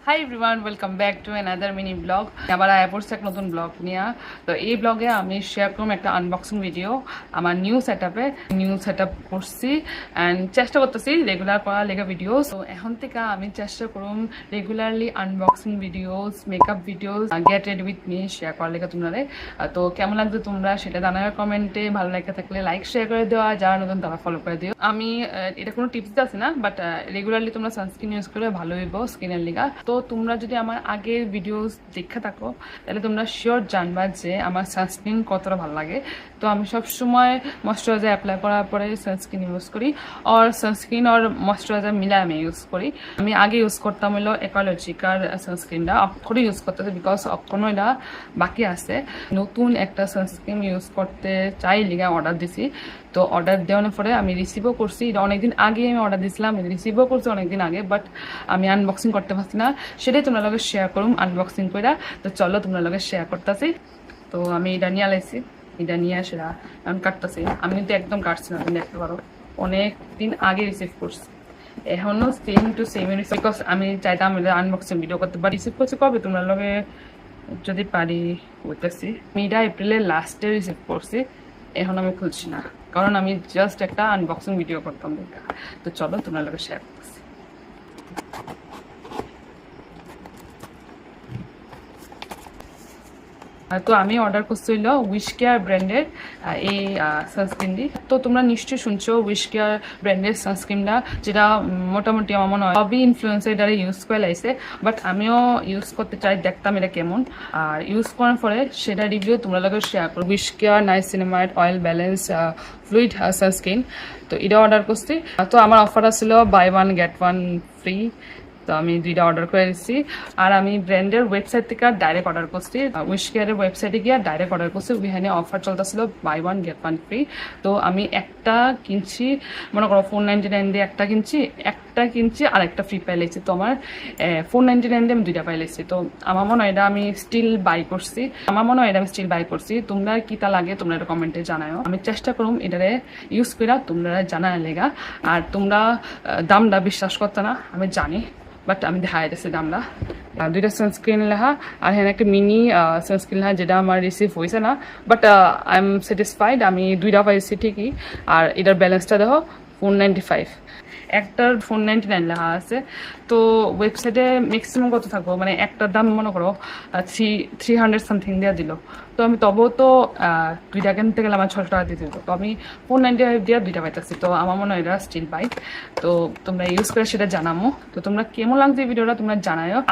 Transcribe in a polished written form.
Hi everyone, welcome back to another mini blog. আবার আয়া পড়ছে এক নতুন ব্লগ নিয়ে। তো এই ব্লগে আমি শেয়ার করব একটা আনবক্সিং ভিডিও আমার নিউ সেট আপ করছি অ্যান্ড চেষ্টা করতেছি রেগুলার করা লেগা ভিডিওস। তো এখন থেকে আমি চেষ্টা করুম regularly unboxing videos, makeup videos, get ready with me share করার লেগে তোমরা। তো কেমন লাগছে তোমরা সেটা জানাবে কমেন্টে। ভালো লাগে থাকলে লাইক শেয়ার করে দেওয়া, যারা নতুন তারা ফলো করে দিও। আমি এটা কোনো টিপস আছে না, বাট রেগুলারলি তোমরা সানস্ক্রিন ইউজ করে ভালো হইব স্কিনের লিগা। তো তোমরা যদি আমার আগের ভিডিওস দেখে থাকো তাহলে তোমরা শিওর জানবা যে আমার সানস্ক্রিন কতটা ভালো লাগে। তো আমি সবসময় ময়শ্চারাইজার অ্যাপ্লাই করার পরে সানস্ক্রিন ইউজ করি, আর সানস্ক্রিন আর ময়শ্চারাইজার মিলে আমি ইউজ করি। আমি আগে ইউজ করতাম হলো একোলজিকার সানস্ক্রিনটা, অক্ষরে ইউজ করতেছে বিকজ অক্ষরও এটা বাকি আছে। নতুন একটা সানস্ক্রিন ইউজ করতে চাই লিগা অর্ডার দিছি। তো অর্ডার দেওয়ানোর পরে আমি রিসিভও করছি, এটা অনেকদিন আগে আমি অর্ডার দিয়েছিলাম, রিসিভও করছি অনেকদিন আগে, বাট আমি আনবক্সিং করতে পারছি না। সেটাই তোমরা লগে শেয়ার করুম আনবক্সিং করে। তো চলো তোমরা লগে শেয়ার করতেছি। তো আমি এটা নিয়ে আলাইছি, এটা নিয়ে সেটা আমি কাটতেছি। আমি কিন্তু একদম কাটছি না, তুমি দেখতে পারো অনেক দিন আগে রিসিভ করছি, এখনো সেম টু সেম বিকজ আমি চাইতাম আনবক্সিং ভিডিও করতে, বা রিসিভ করছি কবে তোমরা লগে যদি পারি বলতেছি। আমি এটা এপ্রিলের লাস্টে রিসিভ করছি, এখন আমি খুলছি না কারণ আমি জাস্ট একটা আনবক্সিং ভিডিও করতাম দেখা। তো চলো তোমরা লোকে শেয়ার করতেছি। তো আমি অর্ডার করছিল উইশ কেয়ার ব্র্যান্ডের এই সানস্ক্রিনটি। তো তোমরা নিশ্চয়ই শুনছো উইশ কেয়ার ব্র্যান্ডের সানস্ক্রিনটা, যেটা মোটামুটি আমার মনে হয় সবই ইনফ্লুয়েন্সার দ্বারা ইউজ করে লাইছে, বাট আমিও ইউজ করতে চাই, দেখতাম এটা কেমন। আর ইউজ করার পরে সেটা রিভিউ তোমরা লোকে শেয়ার করো। Wish care niacinamide oil balance fluid sunscreen, তো এটা অর্ডার করছি। তো আমার অফার ছিল buy one get one free. তো আমি দুইটা অর্ডার করে দিচ্ছি। আর আমি ব্র্যান্ডের ওয়েবসাইট থেকে ডাইরেক্ট অর্ডার করছি, উইশ কেয়ারের ওয়েবসাইটে গিয়ে ডাইরেক্ট অর্ডার করছি। ওইখানে অফার চলতেছিল buy one get one free. তো আমি একটা কিনছি, মনে করো 499 দিয়ে একটা কিনছি আর একটা ফ্রি পাই লাইছি। তো আমার 499 দিয়ে আমি দুইটা পাই লাইছি। তো আমার মনে হয় এটা আমি স্টিল বাই করছি। তোমরা কি তা লাগে তোমরা এটা কমেন্টে জানাও। আমি চেষ্টা করুম এটারে ইউজ করে তোমরা জানার লেগা। আর তোমরা দামটা বিশ্বাস করতে না আমি জানি, বাট আমি দেখা যাচ্ছে দামটা। দুইটা সানস্ক্রিন লেখা আর হ্যাঁ একটা মিনি সানস্ক্রিন লেখা, যেটা আমার রিসিভ হয়েছে না, বাট আই এম স্যাটিসফাইড। আমি দুইটা পাইছি ঠিকই। আর এটার ব্যালেন্সটা দেখো 495, একটার 499 লেখা আছে। তো ওয়েবসাইটে ম্যাক্সিমাম কত থাকবো, মানে একটার দাম মনে করো 300 সামথিং দেওয়া দিল। তো আমি তবুও তো দুইটা কিনতে গেলে আমার 600 টাকা দিতে দিত। তো আমি 495 দিয়ে দুইটা পাইতেছি। তো আমার মনে হয় এটা স্টিল বাই। তো তোমরা ইউজ করে সেটা জানামো। তো তোমরা কেমন লাগছে ভিডিওটা তোমরা জানাও।